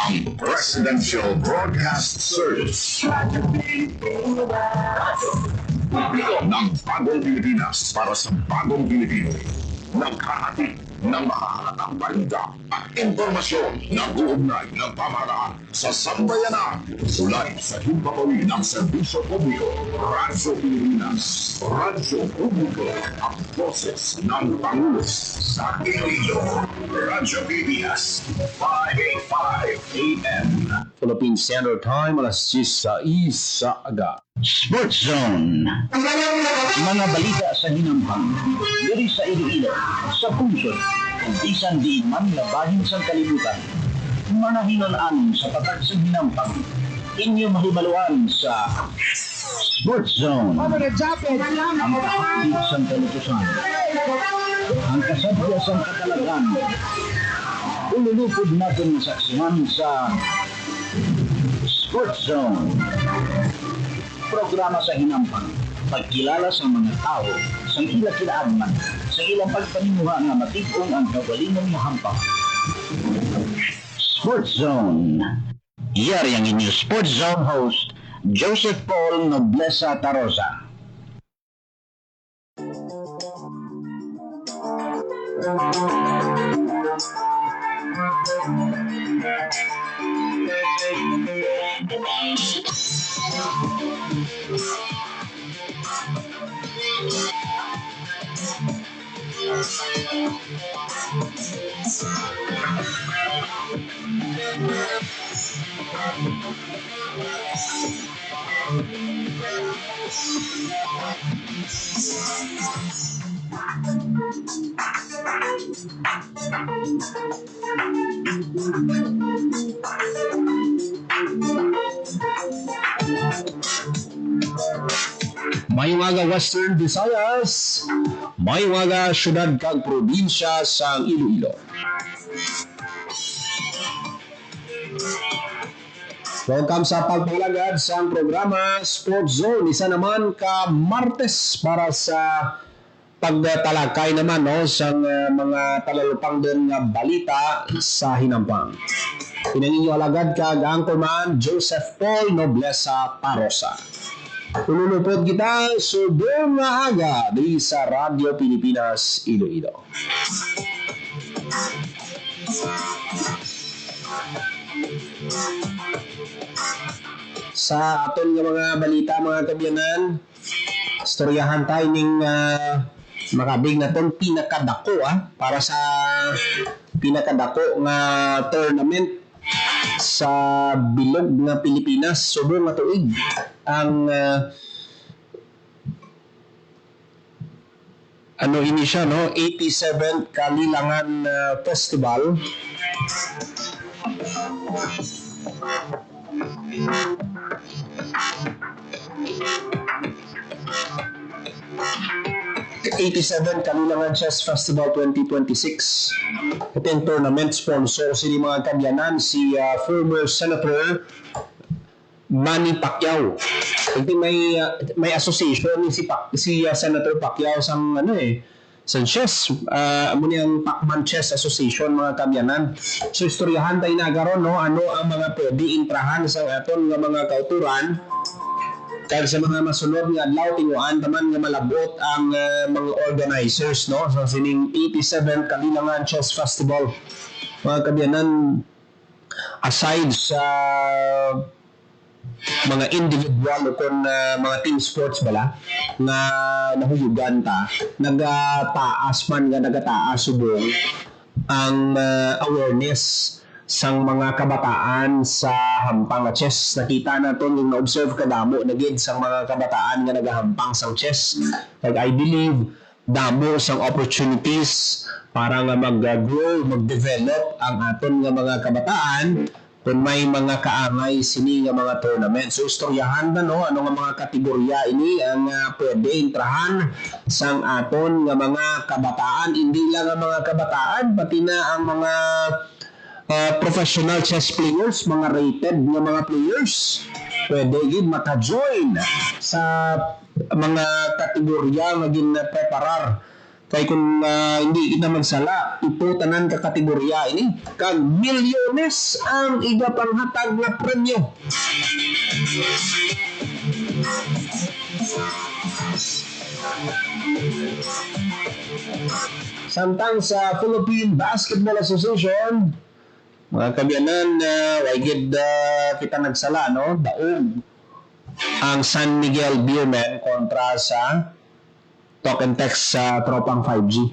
ang Presidential Broadcast Service. Publiko ng bagong Pilipinas para sa bagong Pilipino. Naghahatid ng mahahalatang balita at impormasyon na uugnay ng pamahalaan sa sambayanan. Sulay sa himpapawid ng serbisyo publiko. Radyo Pilipinas. Radyo Publiko. Ang boses ng Pangulos sa Iloilo. Radyo Pilipinas. 585 AM. Philippine Standard Time, alas 6 sa aga. Sports Zone. Mga balita sa hinampang, diri sa Iloilo, sa puso, kung bisan di man labahin sa kalibutan. Mga hinon-an sa patag sa hinampang, inyo mahibaluan sa Sports Zone. Ang kahapit sa kalutusan, ang kasadya sa katalagan, ululupod natin saksihan sa Sports Zone. Programa sa hinampang, pagkilala sa mga tao, sa ilang kilaagman, sa ilang pagpanimuha nga matigong ang kagalingon nga hampang. Sports Zone. Yari ang inyong Sports Zone host, Joseph Paul Noblesa Tarosa. Mayungaga Western Visayas, mayungaga syudad kag probinsya sa Iloilo. Welcome sa pagpalagad sa programa Sports Zone. Isa naman ka Martes para sa pagtalakay naman sa mga talalupang din nga balita sa hinampang. Pinaninyo alagad kag Anchorman Joseph Paul Noblesa Tarosa. Ululupod kita subong nga aga di sa Radyo Pilipinas Iloilo. Sa aton nga mga balita mga kabyanan, istoryahan tayo ning makabig na itong pinakadako para sa pinakadako nga tournament sa bilog nga Pilipinas subong nga tuig ang ini siya 87th Kalilangan Festival. Kalilangan Chess Festival 2026. Ito yung tournament sponsor si mga kabyanan si former Senator Manny Pacquiao. Ito may association si Senator Pacquiao sang sa chess, amo niyang Pacman Chess Association mga kabyanan. So istoryahan tayo na karon ano ang mga pwede intrahan sa aton nga mga kauturan kaya sa mga masunod nga adlaw tinguan taman nga malabot ang mga organizers sa sining 87th Kalilangan Chess Festival mga kabyanan. Aside sa mga individual o kung mga team sports bala nga nahuyugan ta nagataas subong ang awareness sang mga kabataan sa hampang nga chess. Nakita naton yung na-observe kadamo na gid sang mga kabataan nga nagahampang sang chess. Like I believe damo sang opportunities para nga mag-grow, mag-develop ang aton nga mga kabataan kung may mga kaangay sini nga mga tournament. So istoryahan na ano nga mga kategorya ini ang pwede intrahan sang aton nga mga kabataan. Hindi lang ang mga kabataan, pati na ang mga professional chess players, mga rated nga mga players. Pwede gid maka-join sa mga kategorya nga gin-preparar Kay kung hindi kita magsala, ito tanan ka kategorya ini. Kag milyones ang iga panghatag na premyo. Samtang sa Philippine Basketball Association, mga kabyanan, wagid kita nagsala, no? Daog ang San Miguel Beermen kontra sa Talk and Text sa Tropang 5G.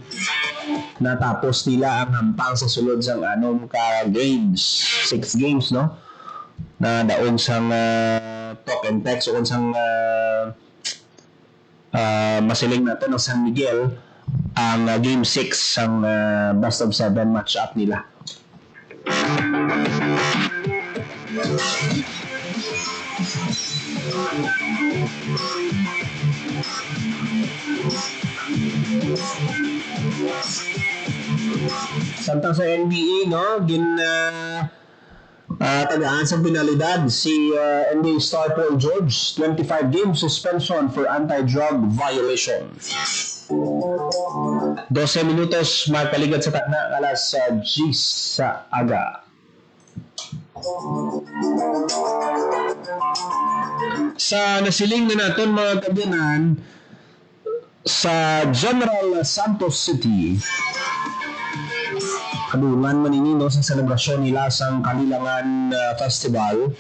Natapos nila ang hampang sa sulod sang anong ka games, 6 games, no? Na daog sang Talk and Text o sang masiling natin ng San Miguel ang game 6 sang best of 7 match-up nila. Samtang sa NBA, no, tagaan sa penalidad si NBA star Paul George, 25 game suspension for anti-drug violation. 12 minutos magpaligad sa takna alas 10 sa aga. Sa nasiling na naton mga kabyanan sa General Santos City, kadungan maninino sa selebrasyon nila sang Kalilangan Festival,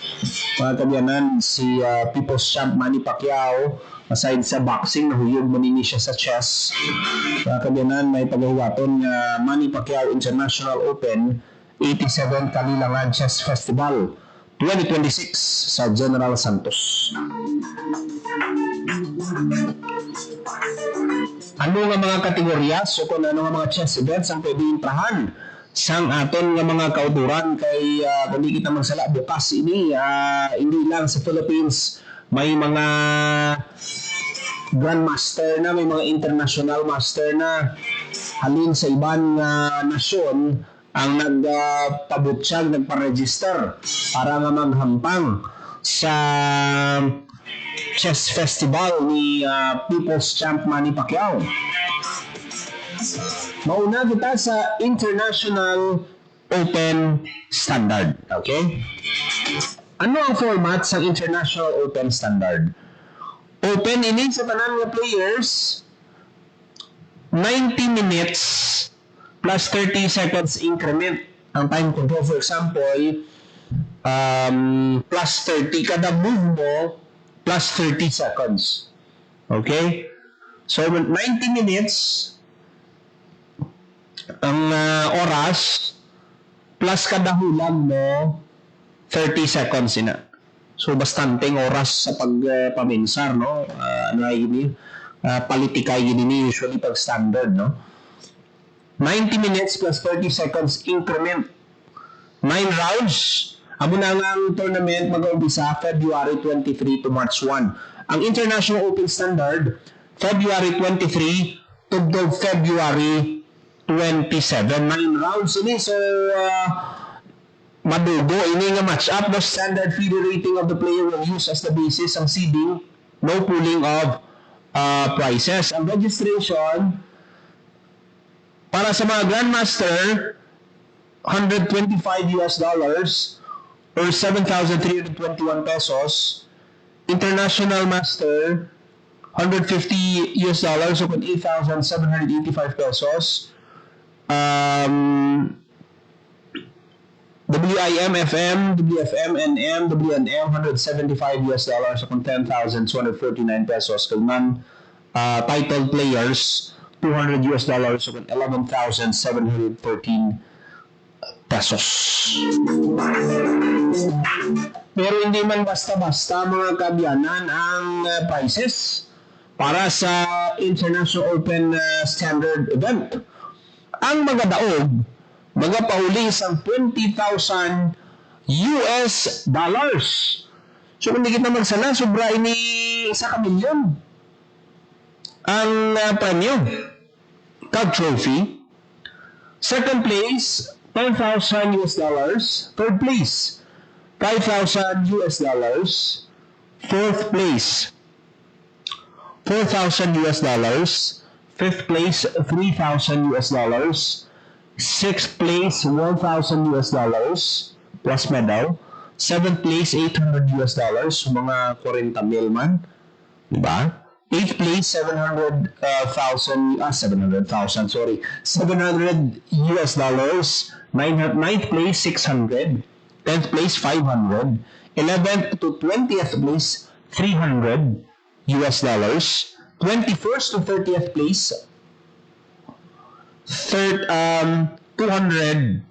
mga kabyanan, si People's Champ Manny Pacquiao, aside sa boxing, nahuyog manini siya sa chess. Mga kabyanan, may paghahuwaton nga Manny Pacquiao International Open 87 Kalilangan Chess Festival 2026 sa General Santos. Ano nga mga kategorya? So kung ano nga mga chess events ang pwede imprahan sang aton nga mga kauturan kay kundi kita magsala bukas ini, hindi lang sa Philippines, may mga grandmaster na, may mga international master na, halin sa ibang nasyon ang nagpabutyag, nagpa-register para nga maghampang sa chess festival ni People's Champ Manny Pacquiao. Mauna kita sa International Open Standard. Okay? Ano ang format sa International Open Standard? Open ini sa tanan nga players, 90 minutes plus 30 seconds increment ang time control. For example, plus 30 kada move mo, plus 30 seconds. Okay? So 90 minutes ang oras plus kada hulag mo 30 seconds ina. So bastanteng oras sa pagpaminsar, no? Ano ay yun? Politikay yun usually pag standard, no? 90 minutes plus 30 seconds increment. 9 rounds. Amo na nga ang tournament mag-umpisa February 23 to March 1. Ang International Open Standard, February 23 to February 27. 9 rounds ini. So, madugo ini nga match up. The standard FIDE rating of the player will use as the basis ang seeding. No pooling of prices. Ang registration para sa mga Grandmaster, $125 or 7,321 pesos. International Master, $150 so kung 8,785 pesos. WIM, FM, WFM, NM, WNM, $175 so kung 10,249 pesos. Kung non-titled players, $200 so kung 11,714 pesos. Pero hindi man basta-basta mga kabyanan ang prices para sa International Open Standard event. Ang mga daog, mga pauli isang $20,000. So kung hindi kita magsala, sobra ini 1 milyon ang premyo. Card trophy. Second place, $10,000. Third place, $5,000. Fourth place, $4,000. 5th place, $3,000. 6th place, $1,000 plus medal. 7th place, $800, mga 40 mil man. Diba? 8th place, $700,000, sorry. $700. 9th place, $600. 10th place, $500. 11th to 20th place, $300. 21st to 30th place, $200.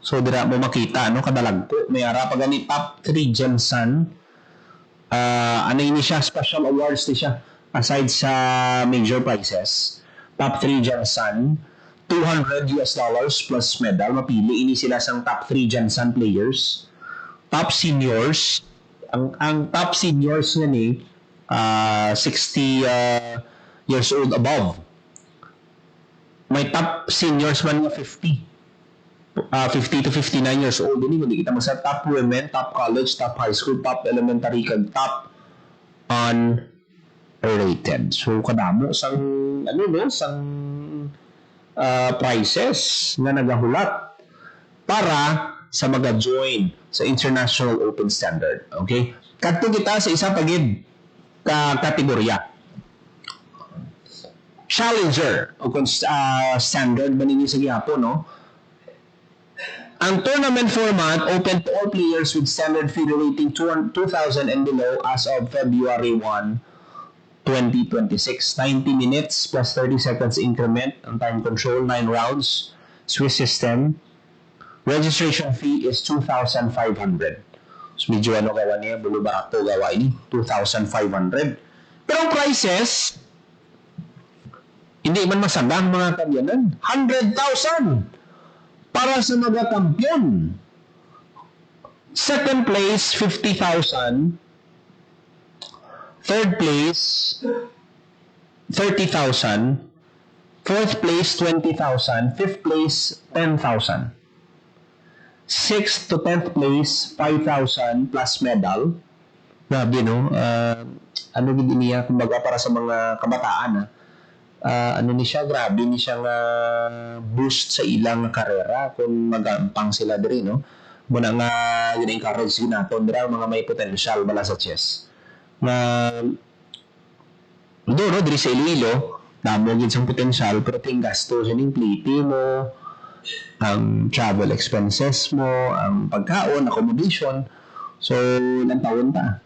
So, dira mo makita, no? Kadalagko. May ara pa gani top 3 Jensen. Ano yun siya? Special awards ni siya. Aside sa major prizes. Top 3 Jensen. $200 plus medal. Mapili ini sila sang top 3 Jensen players. Top seniors. Ang top seniors niya ni 60 years old above. May top seniors man nga 50 to 59 years old. Hindi kita sa top women, top college, top high school, top elementary, kag top unrated. So, kadamo sang, prizes na nagahulat para sa mag-join sa International Open Standard. Okay? Kadto kita sa isa pagid kategorya. Challenger o standard ba ninyo sa gihapon, no? Ang tournament format open to all players with standard FIDE rating 2,000 and below as of February 1, 2026. 90 minutes plus 30 seconds increment. Ang time control, 9 rounds. Swiss system. Registration fee is 2,500. So medyo gawa niya, bulo barato gawa ini, 2,500. Pero ang prices, hindi man masandang mga kamyanan. 100,000 para sa mga kampiyon. Second place, 50,000. Third place, 30,000. Fourth place, 20,000. Fifth place, 10,000. 6th to 10th place, 5,000 plus medal. Grabe, no? Ano gini niya, kumbaga para sa mga kabataan, ano ni siya, grabe ni siya nga boost sa ilang karera kung magampang sila diri, no? Muna nga gina-encourage naton dira mga may potential bala sa chess. No, diri sa Iloilo, damo gid sang potential pero ting gasto sa ning pliti mo, ang travel expenses mo, ang pagkaon, accommodation. So, ilang taon ta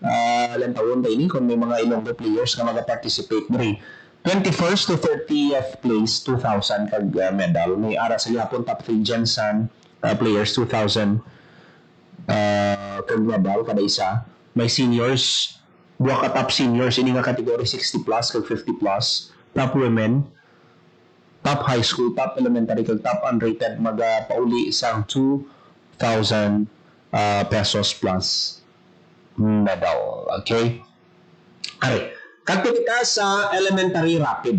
ini kung may mga Ilonggo players na mag-participate diri. 21st to 30th place, 2,000 kag medal. May ara sa gihapon top 3 Jensen players, 2,000 kag medal kada isa. May seniors, buwa ka top seniors, ini nga category 60 plus kag 50 plus. Top women, top high school, top elementary, kag top unrated, pauli isang 2,000 pesos plus medal. Okay? Okay. Kadto kita sa elementary rapid.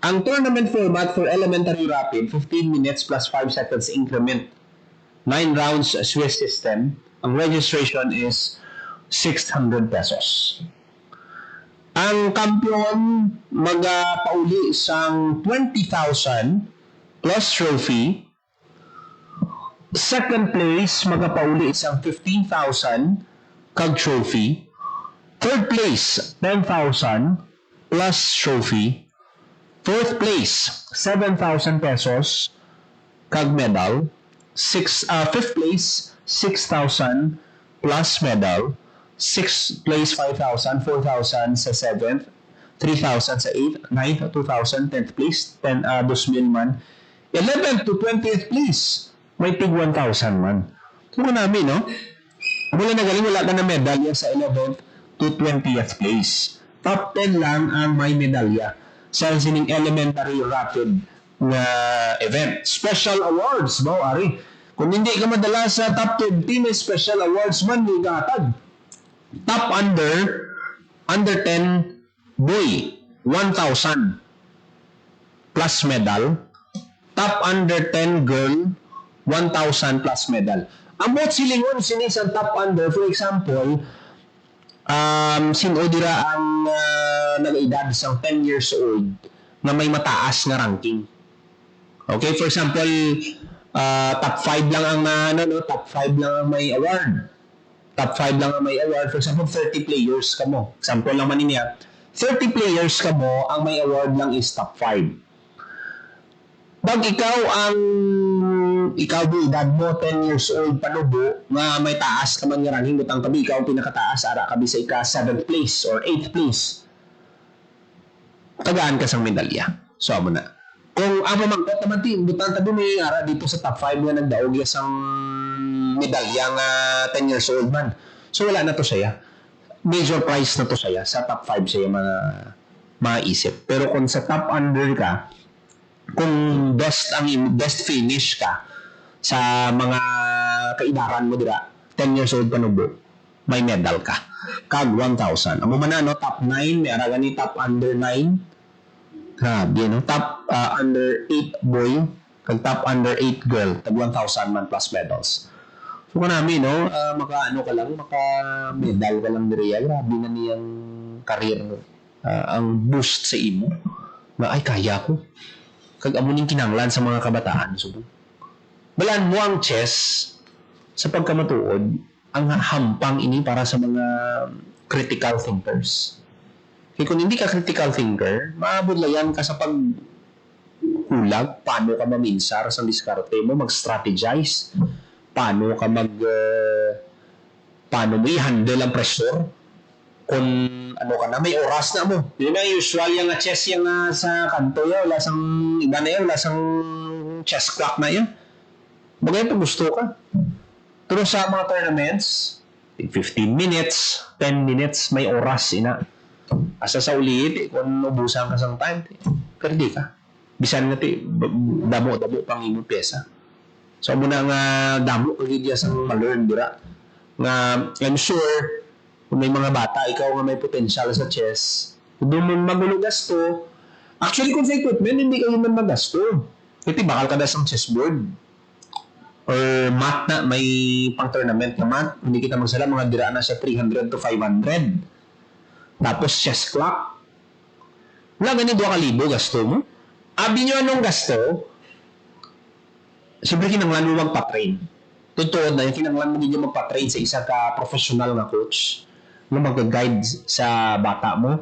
Ang tournament format for elementary rapid, 15 minutes plus 5 seconds increment. 9 rounds Swiss system. Ang registration is 600 pesos. Ang kampiyon pauli sang 20,000 plus trophy. Second place pauli isang 15,000 kag trophy. Third place 10,000 plus trophy. Fourth place 7,000 pesos kag medal. Fifth place 6,000 plus medal. 6th place 5,000, 4,000 sa 7th, 3,000 sa 8th, 9th, 2,000, 10th place, 2,000 man. 11th to 20th place, may tig 1,000 man. So namin, no? Mula na galing, wala ka na medalya sa 11th to 20th place. Top 10 lang ang may medalya sa sining elementary rapid na event. Special awards, no, Ari? Kung hindi ka madala sa top 20, may special awards man, may gatag. Top under 10 boy, 1,000 plus medal. Top under 10 girl, 1,000 plus medal. Ang bot silingon sinis ang top under, for example, sino dira ang nag-edad sang 10 years old na may mataas nga ranking. Okay, for example, top 5 lang ang top 5 lang ang may award. Top 5 lang ang may award. For example, 30 players ka mo. Example lang man niya. 30 players ka mo, ang may award lang is top 5. Pag ikaw mo edad mo 10 years old panubo nga may taas ka man nga ranking butang kabi ikaw ang pinakataas ara kabi sa ika 7th place or 8th place. Tagaan ka sang medalya. So amo na. Kung ang mamangkot naman ti butang tabi may ara dito sa top 5 nga nagdaog ya sang medalya nga 10 years old man. So wala na to siya. Major prize na to siya sa top 5 siya maisip. Pero kung sa top under ka, kung best finish ka sa mga kaidaran mo dira 10 years old panubo may medal ka kag 1,000 amo man no top 9 may ara gani top under 9 grabe no top under 8 boy kag top under 8 girl tag 1,000 man plus medals so kanami no maka medal ka lang diri grabe na niyang career ang boost sa imo na ay kaya ko kag amo ning kinahanglan sa mga kabataan subong. Balaan mo ang chess sa pagkamatuod ang hampang ini para sa mga critical thinkers. Kaya kung hindi ka critical thinker, maabudlayan ka sa pagkulag, paano ka maminsar sa diskarte mo, mag-strategize, paano mo i-handle ang pressure, kung ano ka na, may oras na mo. Yun na usual yung chess yung sa kanto yun, wala sang iba na yun, wala sang chess clock na yun. Bagay pa gusto ka. Pero sa mga tournaments, 15 minutes, 10 minutes, may oras ina. Asa sa ulit, kung ubusan ka sang time, perdi ka. Bisan nga damo pang imong pyesa. So muna nga damo kagidya sang ma-learn dira. Nga I'm sure kung may mga bata, ikaw nga may potential sa chess, kung doon mo magulo gasto, actually kung sa equipment, hindi kayo man magasto. Kasi bakal ka na sa chessboard. Or mat na, may pang-tournament na mat, hindi kita magsala, mga diraan na sa 300 to 500. Tapos chess clock. Wala ganun 2,000 gasto mo. Abi nyo anong gasto? Siyempre kinanglan mo magpa-train. Totoo na yung kinanglan mo ninyo magpa-train sa isa ka professional na coach na mag-guide sa bata mo.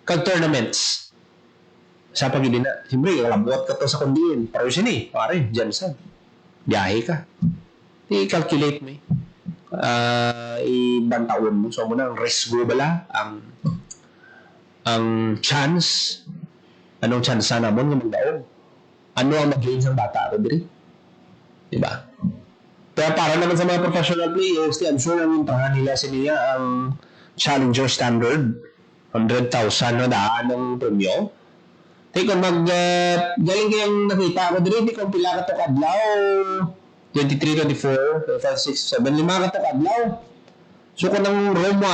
Kag tournaments. Sa pag-ibig na, siyempre, labot ka to sa kundiin. Pero yun eh, pare, dyan sa. Biyahe ka. I-calculate mo eh. Ibang taon mo. So, muna, ang risk go bala, ang chance, anong chance sana mo nga magdaog? Ano ang mag-gain sa bata ako diri? Diba? Kaya para naman sa mga professional players, I'm sure ang intahan nila sa niya ang challenger standard. 100,000 na daan ng premyo. Kung galing kayong nakita ko dito, kung pila ka to kadlaw, 23, 24, 5, 6, 7, 5 ka to kadlaw. So kung ang room mo,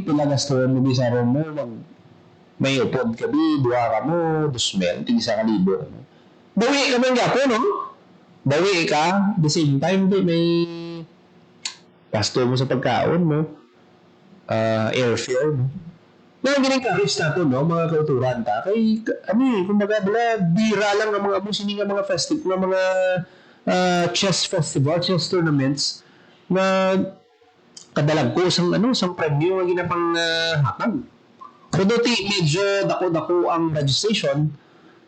pila gastuhan mo sa room mo, may upod ka, 2 ka mo, 2,000, 1,000. Bawi ka man gapo, no? Bawi ka, the same time, may gasto mo sa pagkaon mo, airfare mo. Mga ginang-encourage na ito, no? Mga kauturan ta. Kay, kumbaga, bira lang ng mga musini ng mga festival, ng mga chess festival, chess tournaments, na kadalag ko sang premyo ang ginapang hatag. So, dati medyo dako-dako ang registration,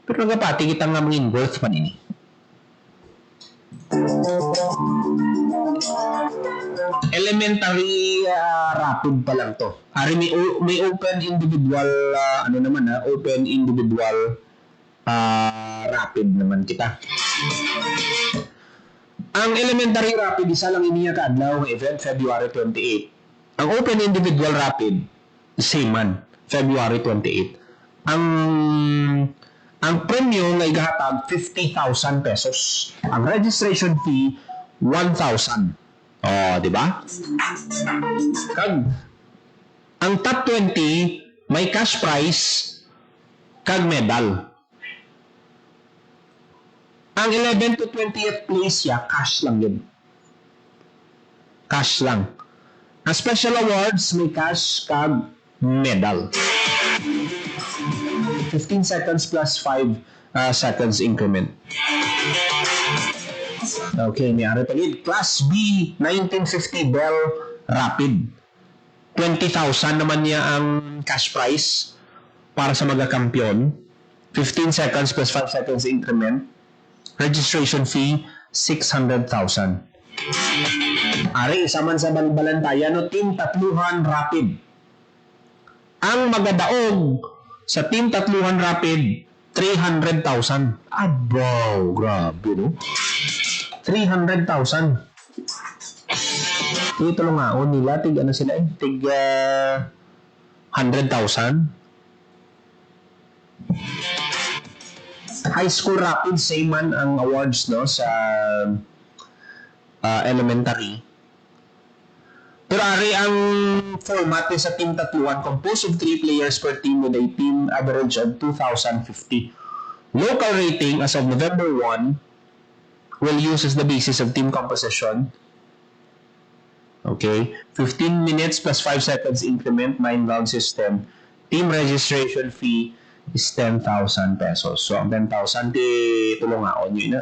pero nagapati kita nga mga worth pa nini. Elementary rapid pa lang to. Ari may open individual open individual rapid naman kita. Ang elementary rapid isa lang iniya kaadlaw ng event February 28. Ang open individual rapid same man February 28. Ang premyo nga igahatag 50,000 pesos. Ang registration fee 1,000. Oh, di ba? Kag ang top 20 may cash prize kag medal. Ang 11 to 20th place cash lang yun. Cash lang. Ang special awards, may cash kag medal. 15 seconds plus 5 seconds increment. Okay, may ari palit. Class B, 1950 Bell Rapid. 20,000 naman niya ang cash prize para sa mga kampiyon. 15 seconds plus 5 seconds increment. Registration fee, 600,000. Ari, isa man sa Balbantayan, no, Team Tatluhan Rapid. Ang magadaog sa Team Tatluhan Rapid, 300,000. Abaw, grabe, no? 300,000. Ito lang nga, nila, tig ano sila eh, tig 100,000. High School Rapid, same man ang awards, no, sa elementary. Pero ari ang format sa Team Tatluhan, composed of 3 players per team with a team average of 2,050. Local rating as of November 1 will use as the basis of team composition. Okay, 15 minutes plus 5 seconds increment, 9-round system. Team registration fee is 10,000 pesos. So, ang 10,000, tulong ako nyo na.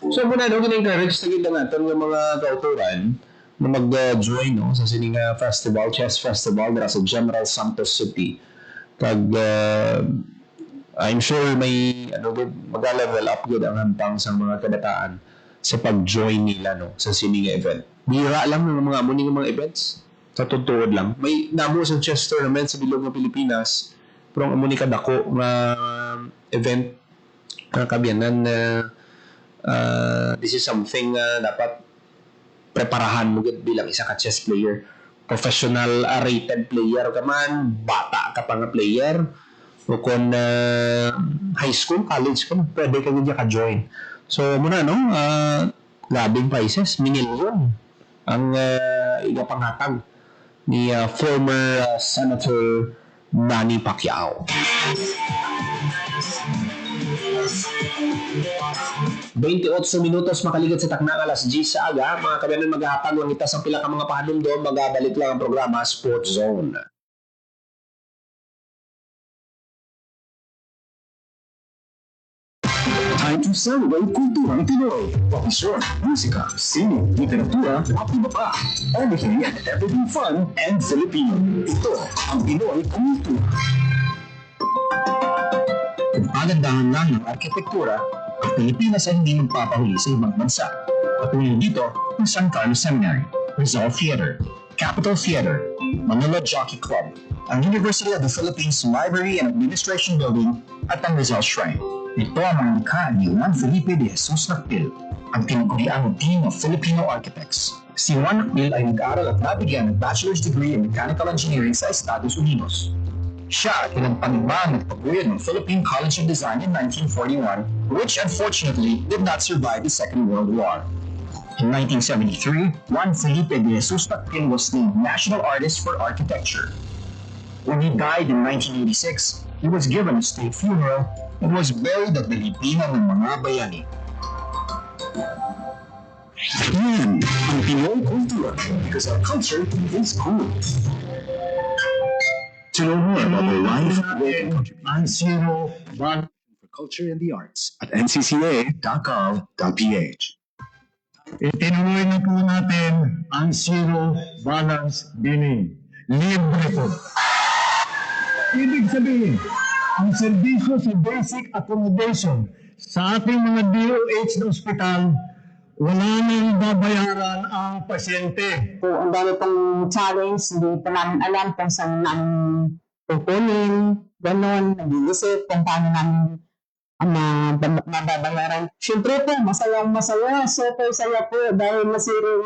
So, muna, no, gina-encourage na gina natin yung mga kauturan na mag-join no, sa Sininga Festival, Chess Festival, dara sa General Santos City. Pag, I'm sure may, mag-level up good ang hantang sa mga kabataan sa pag-join nila no, sa Sininga event. Bira lang ng mga amuning mga events. Sa tutuod lang. May namo sa chess tournament sa bilog ng Pilipinas, pero ang amuning kadako na event na kabiyanan na this is something dapat preparahan mo bilang isa ka chess player. Professional rated player ka man, bata ka pa nga player, o kung high school, college ka, pwede ka nga ka-join. So, muna, no? Labing prizes, minilyon ang igapanghatag ni former Senator Manny Pacquiao. 28 minutos makaligot sa taknang alas 10 sa aga. Mga kabayan maghahatag ng itas ang pila ka mga pahanumdom, magabalik lang ang programa Sports Zone. Time to celebrate kulturang Pinoy. Pagkasyon, musika, sining, literatura, at iba pa. Everything and everything fun and Filipino. Ito ang Pinoy Kultura. Kung pagandahan lang ng arkitektura, ang Pilipinas ay hindi magpapahuli sa ibang bansa. Patuloy dito ang San Carlos Seminary, Rizal Theater, Capitol Theater, Manila Jockey Club, ang University of the Philippines Library and Administration Building at ang Rizal Shrine. Ito ang mga likha ni Juan Felipe de Jesus Nakpil, ang tinaguriang team of Filipino architects. Si Juan Nakpil ay nag-aaral at nabigyan ng bachelor's degree in mechanical engineering sa Estados Unidos. Siya ay pinagpanibang at pagbuyan ng Philippine College of Design in 1941, which unfortunately did not survive the Second World War. In 1973, Juan Felipe de Jesus Nakpil was named National Artist for Architecture. When he died in 1986, he was given a state funeral and was buried at the lipinan ng mga bayani. Yan ang Pinoy Kultura because our culture is cool. To know more about the life, work, and contributions for culture and the arts at ncca.gov.ph. Itinuloy na po natin ang Zero Balance Billing. Libre po. Ibig sabihin, ang serbisyo sa basic accommodation sa ating mga DOH na ospital, wala nang babayaran ang pasyente. Po, ang dami pong challenge, hindi pa namin alam kung saan namin pupunin, gano'n, nag-iisip kung paano namin mababayaran. Siyempre po, masayang-masaya, super saya po dahil zero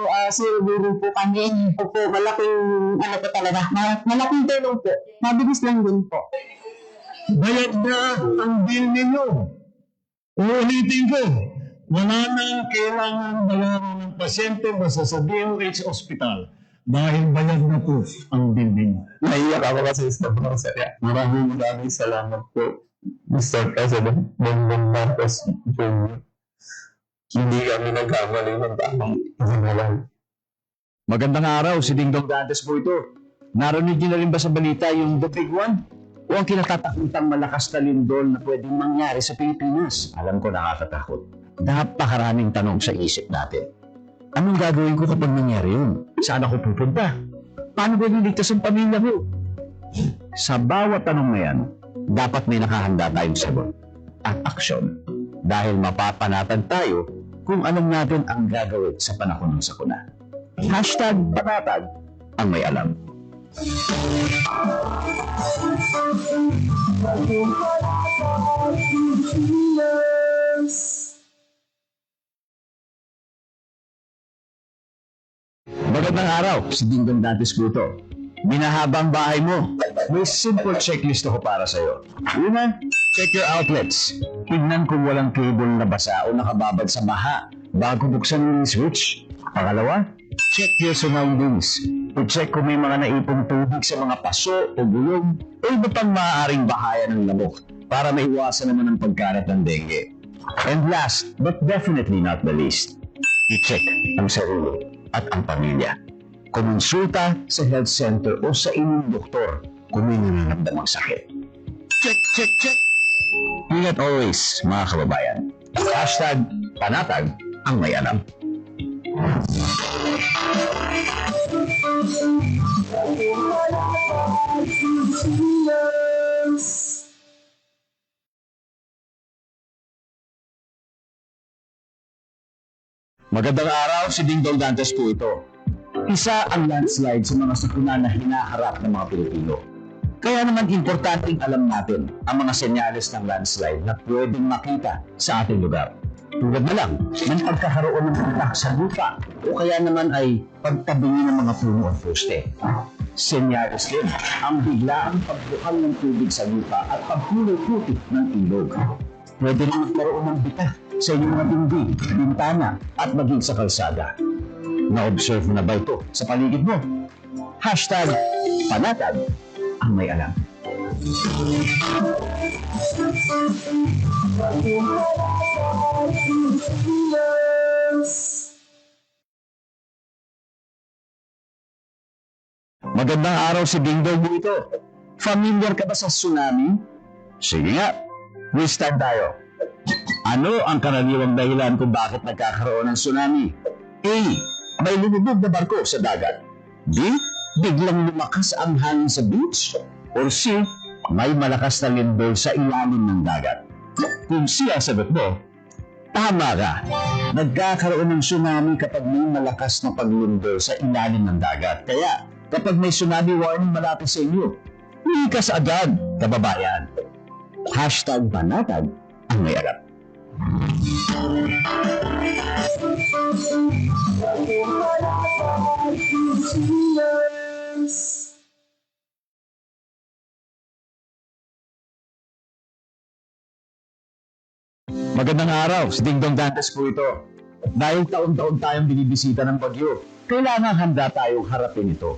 po kami. Po, malaking, malaking tulong po. Mabilis lang din po. Bayad na ang bill ninyo. Uulitin ko, wala nang kailangan bayaran ng pasyente basta sa DOH Hospital dahil bayad na po ang bill ninyo. Naiyak ako kasi sa sobrang saya. Maraming salamat po Mr. President Bongbong Marcos Jr. Hindi kami nagkamali ng tamang general. Magandang araw, si Dingdong Dantes po ito. Narinig niyo na rin ba sa balita yung the big one? O ang kinatatakutang malakas na lindol na pwedeng mangyari sa Pilipinas? Alam ko nakakatakot. Napakaraming tanong sa isip natin. Anong gagawin ko kapag nangyari yun? Saan ako pupunta? Paano ba niligtas ang pamilya ko? Sa bawat tanong na yan, dapat may nakahanda tayong sagot at aksyon. Dahil mapapanatag tayo kung alam natin ang gagawin sa panahon ng sakuna. #panatag ang may alam. Magandang araw, si Dingdong Dantes po ito. Minahaba ang bahay mo. May simple checklist ako para sa'yo. Una, check your outlets. Tignan kung walang cable na basa o nakababad sa baha bago buksan yung switch. Pangalawa, check your surroundings. I-check kung may mga naipong tubig sa mga paso o gulong o iba pang maaaring bahaya ng lamok para maiwasan naman ang pagkarat ng dengue. And last, but definitely not the least, i-check ang sarili at ang pamilya. Kumonsulta sa health center o sa inyong doktor kung may nararamdamang sakit. Check, check, check! Ingat always, mga kababayan. #panatag ang may alam. Magandang araw, si Dingdong Dantes po ito. Isa ang landslide sa mga sakuna na hinaharap ng mga Pilipino. Kaya naman importanteng alam natin ang mga senyales ng landslide na pwedeng makita sa ating lugar. Tulad na lang ng pagkakaroon ng pitak sa lupa o kaya naman ay pagtabingi ng mga puno at poste. Senyales din ang biglaang pagbukal ng tubig sa lupa at pagkulay puti ng ilog. Pwede rin magkaroon ng bitak sa inyong mga dingding, bintana at maging sa kalsada. Na-observe mo na ba ito sa paligid mo? #panatag ang may alam. Magandang araw, si Dingdong mo ito. Familiar ka ba sa tsunami? Sige nga, quiz time tayo. Ano ang karaniwang dahilan kung bakit nagkakaroon ng tsunami? A. May lumubog na barko sa dagat. B. Biglang lumakas ang hangin sa beach. Or C. May malakas na lindol sa ilalim ng dagat. Kung C ang sagot mo, tama ka. Nagkakaroon ng tsunami kapag may malakas na paglindol sa ilalim ng dagat. Kaya kapag may tsunami warning malapit sa inyo, likas agad, kababayan. #panatag ang may alam. Magandang araw, si Dingdong Dantes po ito. Dahil taon-taon tayong binibisita ng bagyo, kailangan handa tayong harapin ito.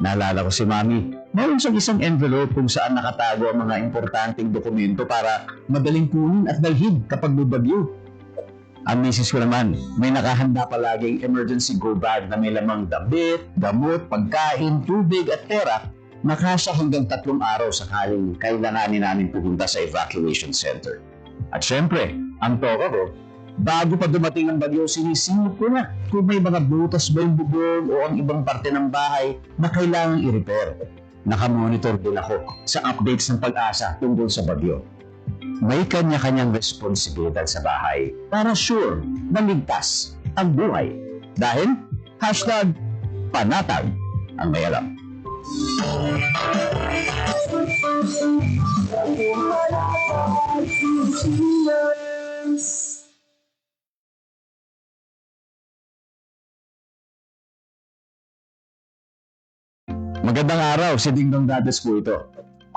Naalala ko si Mami, meron siyang isang envelope kung saan nakatago ang mga importanteng dokumento para madaling kunin at dalhin kapag may bagyo. Ang misis ko naman, may nakahanda palaging emergency go bag na may lamang damit, gamot, pagkain, tubig at pera na kasya hanggang 3 araw sakaling kailanganin namin pupunta sa evacuation center. At syempre, ang toka ko, bago pa dumating ang bagyo, sinisingit ko na kung may mga butas ba yung bubong o ang ibang parte ng bahay na kailangang i-repair. Nakamonitor din ako sa updates ng Pag-asa tungkol sa bagyo. May kanya-kanyang responsibilidad sa bahay para sure na ligtas ang buhay. Dahil #panatag ang may alam. Magandang araw, si Dingdong Dantes po ito.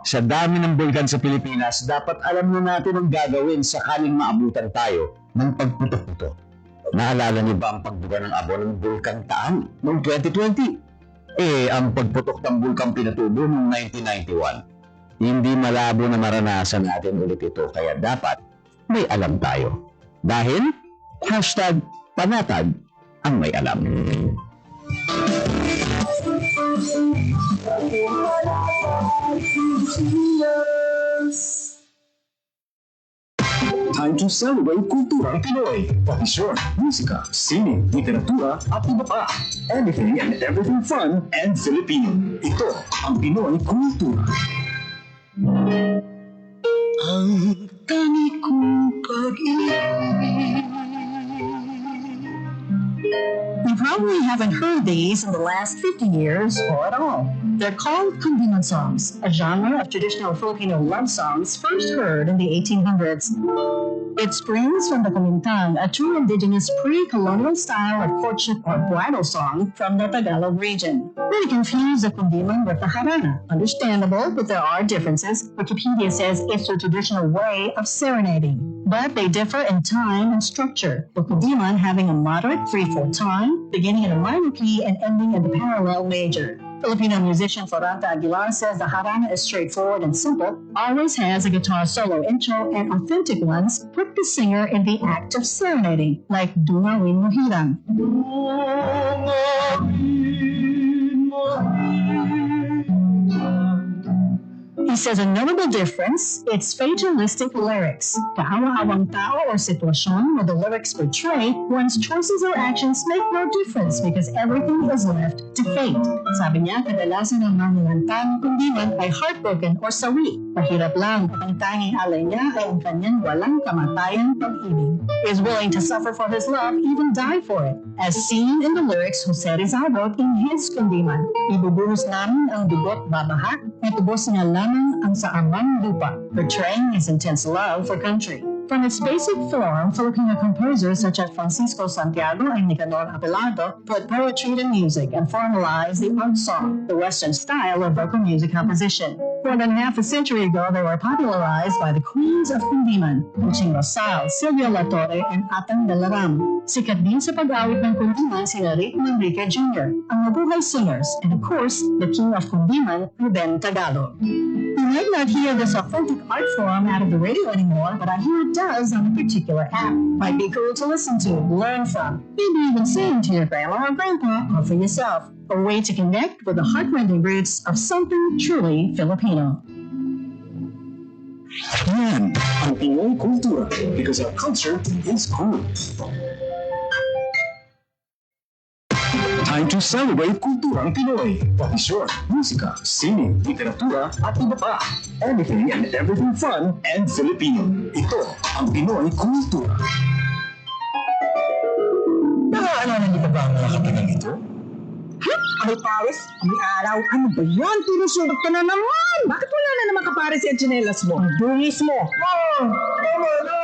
Sa dami ng bulkan sa Pilipinas, dapat alam na natin ang gagawin sakaling maabutan tayo ng pagputok-putok. Naalala niyo ba ang pagbuga ng abo ng Bulkang Taal noong 2020? Ang pagputok ng Bulkang Pinatubo noong 1991. Hindi malabo na maranasan natin ulit ito, kaya dapat may alam tayo. Dahil, #panatag ang may alam. Time to celebrate kulturang Pinoy. Tradisyon, musika, sining, literatura, at iba pa. Anything and everything fun and Filipino. Ito ang Pinoy Kultura. Ang tani kong pag-ibig. You probably haven't heard these in the last 50 years or at all. They're called kundiman songs, a genre of traditional Filipino love songs first heard in the 1800s. It springs from the Kumintang, a true indigenous pre-colonial style of courtship or bridal song from the Tagalog region. Many confuse the kundiman with the harana. Understandable, but there are differences. Wikipedia says it's a traditional way of serenading, but they differ in time and structure, the kundiman having a moderate 3/4 time, beginning in a minor key and ending in the parallel major. Filipino musician Floranta Aguilar says the harana is straightforward and simple, always has a guitar solo intro, and authentic ones put the singer in the act of serenading, like Dungawin Mohirang. He says a notable difference, it's fatalistic lyrics. Kaawa-awang tao or sitwasyon where the lyrics portray one's choices or actions make no difference because everything is left to fate. Sabi niya, kadalasan ang mga kantang kundiman ay heartbroken or sawi. Mahirap lang, ang tanging alay niya ay ang kanyang walang kamatayan pag-ibig. He is willing to suffer for his love, even die for it. As seen in the lyrics Jose Rizaldo in his kundiman. Ibubuhos namin ang dugot babaha, itubos niya lamang ang sa amang lupa, portraying his intense love for country. From its basic form, Filipino composers such as Francisco Santiago and Nicanor Abelardo put poetry to music and formalized the art song, the Western style of vocal music composition. More than half a century ago, they were popularized by the queens of kundiman, Conching Rosal, Silvia La Torre, and Atang de la Ram. Sikat din sa pag-awit ng kundiman sina Rick Manrique Jr., ang mabuhay singers, and of course, the king of kundiman, Ruben Tagalog. You might not hear this authentic art form out of the radio anymore, but I hear it does on a particular app. Might be cool to listen to, learn from, maybe even sing to your grandma or grandpa or for yourself. A way to connect with the heartrending roots of something truly Filipino. Yan ang Pinoy Kultura because our culture is cool. Time to celebrate kulturang Pinoy. Tradisyon, musika, sining, literatura, at iba pa. Anything and everything fun and Filipino. Ito ang Pinoy Kultura. Naaalala niyo ba ang mga kapinang ito? Ay, Paris, may araw. Ano ba yan? Tinusunod ka na naman. Bakit wala na naman kapares yung tsinelas mo? Ang dungis mo. Tama na!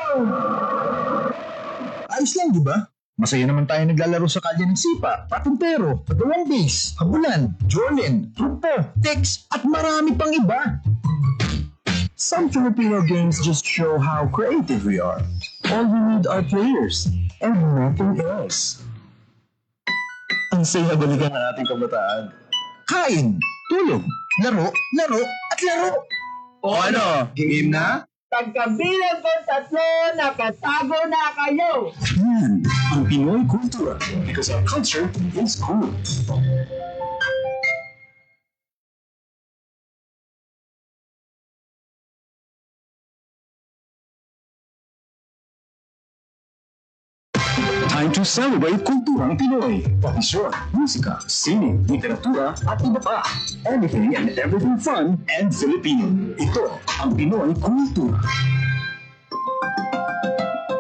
Ayos lang, di ba? Masaya naman tayo naglalaro sa kalye ng sipa, patumpero, pagawang base, habulan, jolin, trupo, text, at marami pang iba. Some Filipino games just show how creative we are. All we need are players and nothing else. Ang saya balikan ng ating kabataan. Kain, tulog, laro, laro, at laro. O ano, game na? Pagkabilang ko 3, nakatago na kayo. Yan ang Pinoy Kultura because our culture is cool. Time to celebrate kulturang Pinoy. Tradisyon, musika, sining, literatura, at iba pa. Anything and everything fun and Filipino. Ito ang Pinoy Kultura.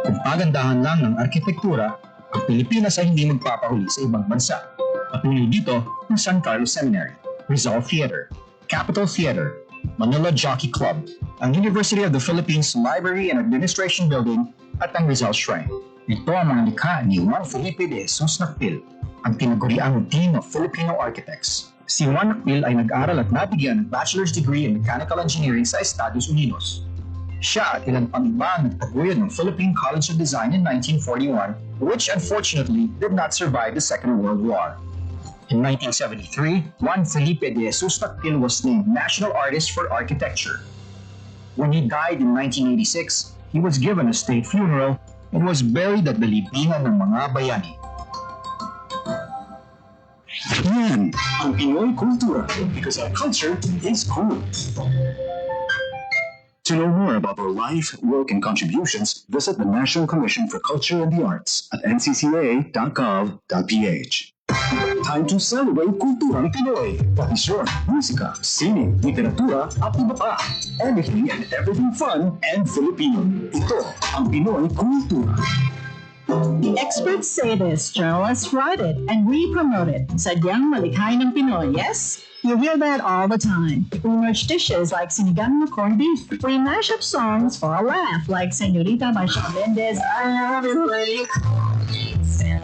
Kung pagandahan lang ng arkitektura, ang Pilipinas ay hindi magpapahuli sa ibang bansa. Patuloy dito ang San Carlos Seminary, Rizal Theater, Capitol Theater, Manila Jockey Club, ang University of the Philippines Library and Administration Building, at ang Rizal Shrine. Ito ang mga likha ni Juan Felipe de Jesus Nakpil, ang tinaguriang team of Filipino architects. Si Juan Nakpil ay nag-aral at nabigyan ng bachelor's degree in mechanical engineering sa Estados Unidos. Siya at ilan pang iba ang nagtaguyod ng Philippine College of Design in 1941, which unfortunately did not survive the Second World War. In 1973, Juan Felipe de Jesus Nakpil was named National Artist for Architecture. When he died in 1986, he was given a state funeral and was buried at the libingan ng mga bayani. Yan ang Pinoy kultura because our culture is cool. To know more about our life, work, and contributions, visit the National Commission for Culture and the Arts at ncca.gov.ph. Time to celebrate kulturang Pinoy. Pati short, musika, sining, literatura, at iba pa. Anything and everything fun and Filipino. Ito ang Pinoy kultura. Experts say this, journalists write it, and we promote it. Sadyang malikhay ng Pinoy, yes? You hear that all the time. We merge dishes like sinigang na corned beef. We mash up songs for a laugh like Señorita by Shawn Mendes. I love it when you call me and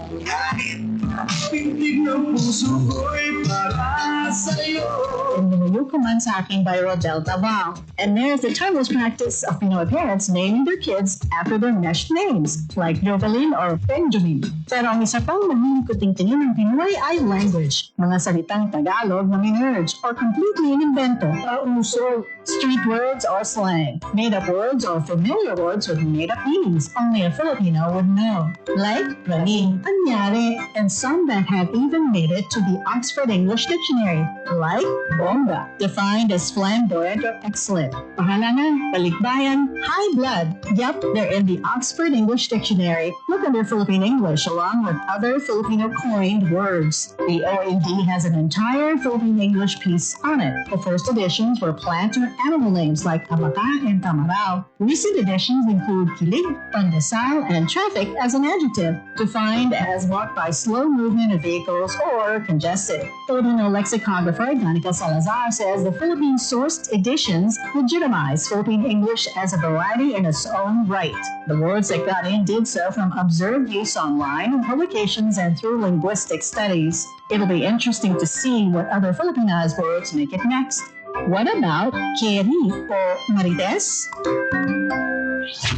Minuyo ko man sa akin by Rodel Davao. And there's the timeless practice of Pinoy parents naming their kids after their meshed names, like Jovelyn or Benjamin. Pero ang isa pang mahilig-kuting-tingin ng Pinoy ay language. Mga salitang Tagalog na minurge or completely inimbento o uso, street words or slang, made-up words or familiar words with made-up meanings only a Filipino would know. Like, raging, anyari, and some that have even made it to the Oxford English Dictionary, like bomba, defined as flamboyant or excellent. Pahalangan, balikbayan, high blood. Yup, they're in the Oxford English Dictionary. Look under Philippine English along with other Filipino coined words. The OED has an entire Philippine English piece on it. The first editions were plant or animal names like Tamaka and Tamarao. Recent editions include kilig, pandesal, and traffic as an adjective, defined as marked by slow movement of vehicles or congested. Filipino lexicographer Danica Salazar says the Philippine-sourced editions legitimize Philippine English as a variety in its own right. The words that got in did so from observed use online, in publications, and through linguistic studies. It'll be interesting to see what other Filipinized words make it next. What about Keri or Marites?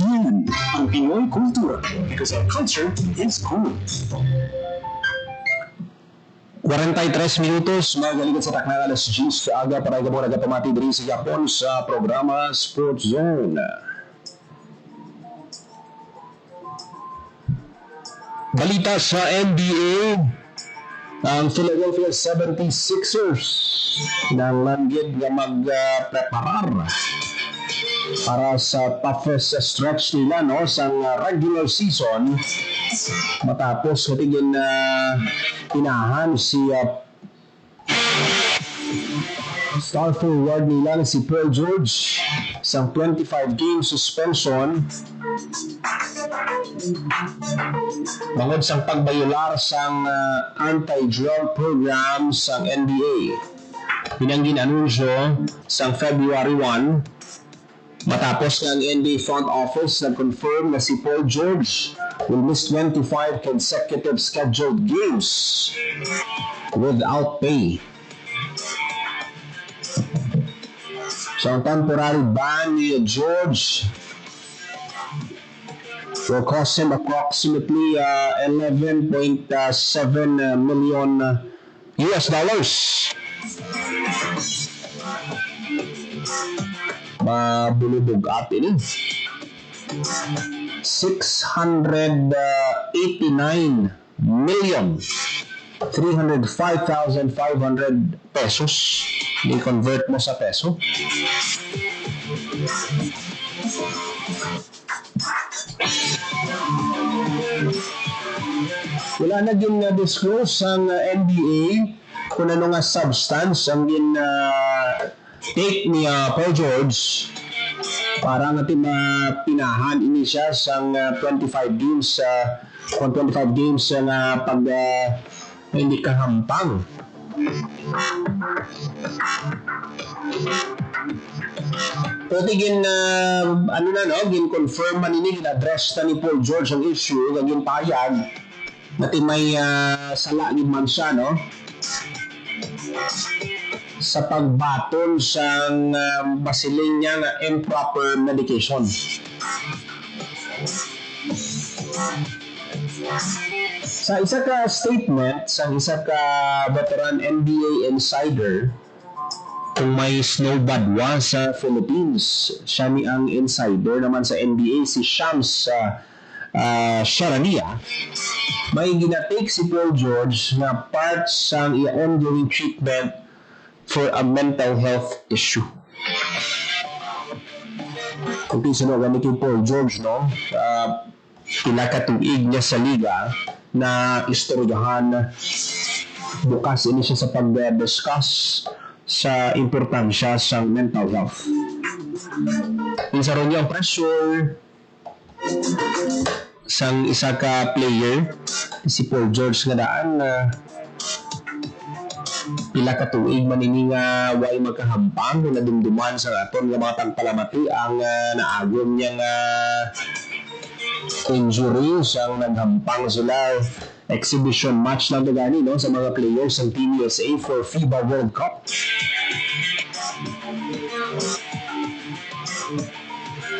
Yan ang Pinoy kultura because our culture is cool. 43 minutos, magaling sa takna alas 10 sa aga para mo nagatumati diri sa Japon sa programa Sports Zone. Balita sa NBA, ang Philadelphia 76ers nang langgid nga mag-preparar para sa toughest stretch nila no sa regular season matapos katigin na pinahan si star forward nila na si Paul George sa 25-game suspension bangod sa pagbayular sa anti-drug program sa NBA. Pinanggin anunsyo sa February 1 matapos ng NBA front office nag-confirm na si Paul George will miss 25 consecutive scheduled games without pay. So ang temporary ban ni George will cost him approximately $11.7 million US dollars. Mabulubog atin 689,305,500 pesos. I-convert mo sa peso. Wala na din disclose ang NBA kung ano nga substance ang take ni Paul George para natin pinahan ini siya sa 25 games na pag hindi kahampang. So tigin gin-confirm man ini gin-address na ni Paul George ang issue gagin payag natin may sala gid man siya no sa pagbaton sa basiling niya na improper medication. Sa isa ka statement sa isa ka veteran NBA insider, kung may snowbad sa Philippines. Siya ni ang insider naman sa NBA, si Shams Charania. May ginatake si Paul George na part sa ongoing treatment for a mental health issue. Kung sino gamit yung Paul George, no? Pila ka tuig niya sa liga na istoryahan, bukas ini siya sa pag-discuss sa importansya sa mental health. Isa rin yung pressure sang isa ka player, si Paul George nga daan na pila ka tuig manini nga way magkahampang na dumduman sa aton nga mga tagpalamati ang naagom niya nga injury siyang naghampang sila exhibition match lang gani no sa mga players ng Team USA for FIBA World Cup.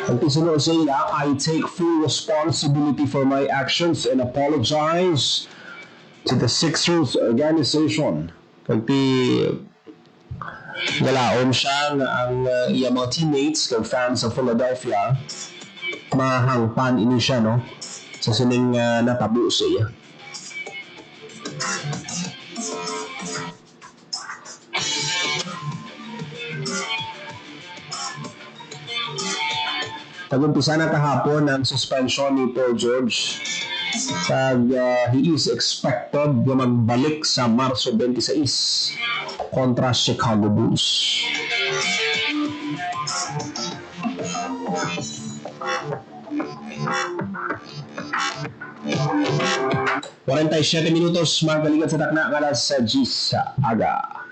Ang tisunod siya, I take full responsibility for my actions and apologize to the Sixers organization. Pagti galaon siya nga ang iya mga teammates kag fans sa Philadelphia mahangpan ini siya no sa sining natabo siya. Tagumpisa na kahapon ang suspension ni Paul George. He is expected na magbalik sa Marso 26 kontra Chicago Bulls. Quarenta-7 minutos magalikat sa takna alas sa Gis sa aga.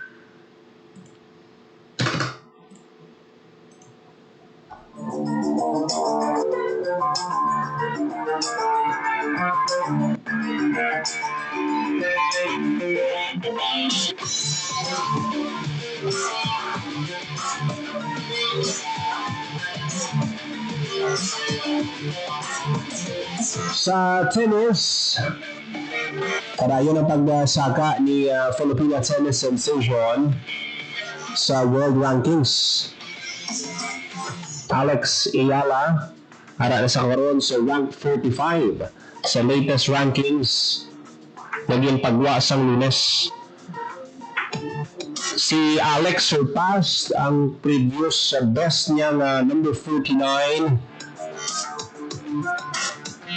Sa tennis, padayon ang pagsaka ni Filipino tennis sensation sa world rankings. Alex Ayala ara na sa karon sa rank 45 sa latest rankings naging pagwa sang Lunes. Si Alex surpassed ang previous best niya na number 49.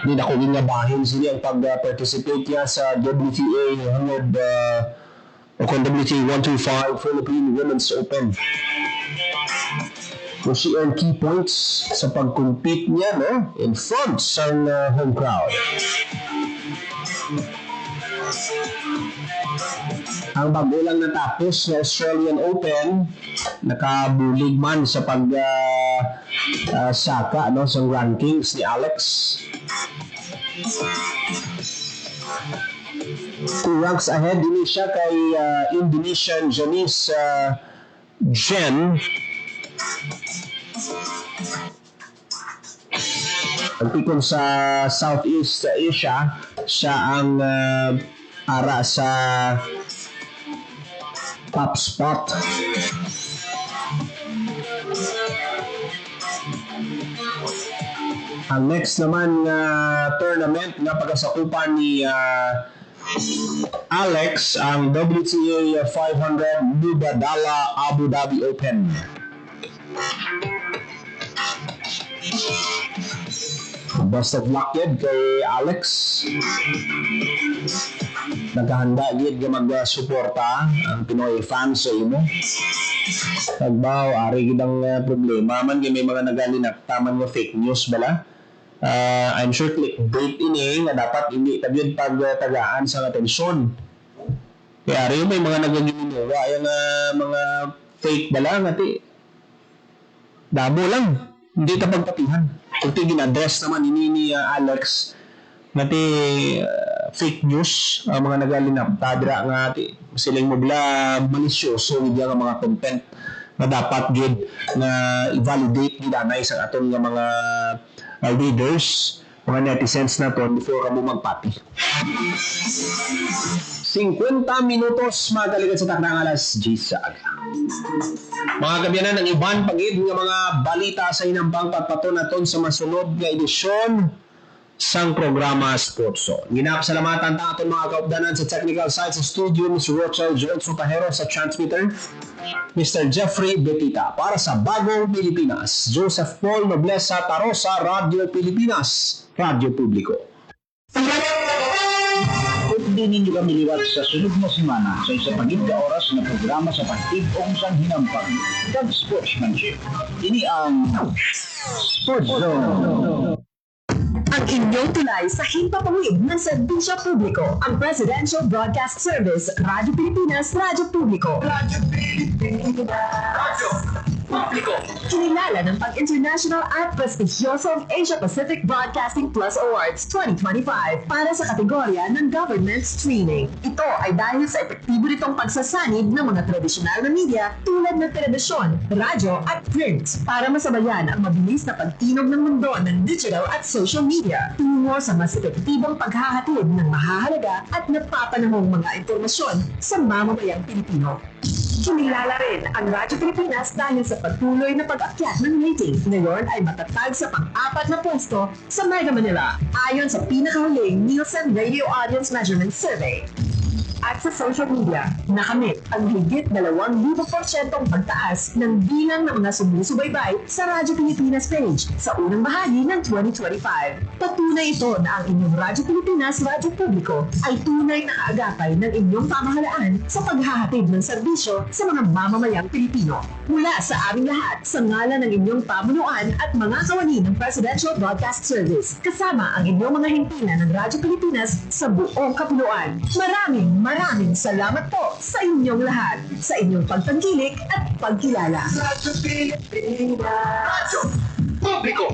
Hindi na ko ginabahin sila ang pag-participate niya sa WTA 100 o kung WTA 125 Philippine Women's Open. So she earned key points sa pag-compete niya no? In front sa home crowd. Ang bago lang natapos na Australian Open, nakabulig man sa saka no, sa rankings ni Alex. 2 ranks ahead din siya kay Indonesian Janice Jen. Pagtikon sa Southeast Asia, siya ang ara sa top spot. Ang next naman tournament na pagkasakupan ni Alex ang WTA 500 Mubadala Abu Dhabi Open. Best of luck yun kay Alex. Naghahanda yun yung mag-suporta ang Pinoy fans sa imo. Tagbaw, ari gidang problema man kay may mga nagalinap taman nga fake news bala. I'm sure clickbait ini nga dapat hindi tagyod pagtagaan sa atensyon. Kaya ari may mga nagaginuwa yung mga fake bala ngati dabo lang, hindi ta pagpatihan. Kung gin-address naman ni Alex ngati fake news ang mga nagalinap tadra nga silang mabla malisyoso gid nga mga content na dapat gid na i-validate gid anay sa aton nga mga readers, mga netizens naton before kamo magpati. 50 minutos magaligad sa takdang alas 10 sa aga. Mga kabyanan, ang iban pagid nga mga balita sa inambang patpatunaton sa masunod nga edisyon sang programa Sportso. Ginapasalamatan ta aton mga kaupdanan sa technical side sa studio, Mr. Rochelle Joel Sutahero sa transmitter, Mr. Jeffrey Betita. Para sa Bagong Pilipinas, Joseph Paul Noblesa Tarosa, Radio Pilipinas, Radio Publiko. Kung di ninyo kami liwat sa sunod na semana sa isa pagid ka oras na programa sa pagtibong sang hinampang kag sportsmanship. Ini ang Sports Zone. Ang inyong tulay sa himpapawid ng serbisyo publiko, ang Presidential Broadcast Service, Radyo Pilipinas, Radyo Publiko. Kinilala ng pag-international at prestigyosong Asia Pacific Broadcasting Plus Awards 2025 para sa kategorya ng government streaming. Ito ay dahil sa epektibo nitong pagsasanib ng mga tradisyonal na media tulad ng telebisyon, radyo at print para masabayan ang mabilis na pagtinog ng mundo ng digital at social media tungo sa mas epektibong paghahatid ng mahahalaga at napapanahong mga impormasyon sa mamamayang Pilipino. Kinilala rin ang Radyo Pilipinas dahil sa patuloy na pag-akyat ng rating. Ngayon ay matatag sa pang-4 na pwesto sa Mega Manila ayon sa pinakahuling Nielsen Radio Audience Measurement Survey. At sa social media, nakamit ang higit 2,000% pagtaas ng bilang ng mga sumusubaybay sa Radyo Pilipinas page sa unang bahagi ng 2025. Patunay ito na ang inyong Radyo Pilipinas Radyo Publiko ay tunay na kaagapay ng inyong pamahalaan sa paghahatid ng serbisyo sa mga mamamayang Pilipino. Mula sa aming lahat, sa ngalan ng inyong pamunuan at mga kawani ng Presidential Broadcast Service, kasama ang inyong mga himpilan ng Radyo Pilipinas sa buong kapuluan. Maraming salamat po sa inyong lahat, sa inyong pagtangkilik at pagkilala. Radyo Pilipinas. Radyo Publiko.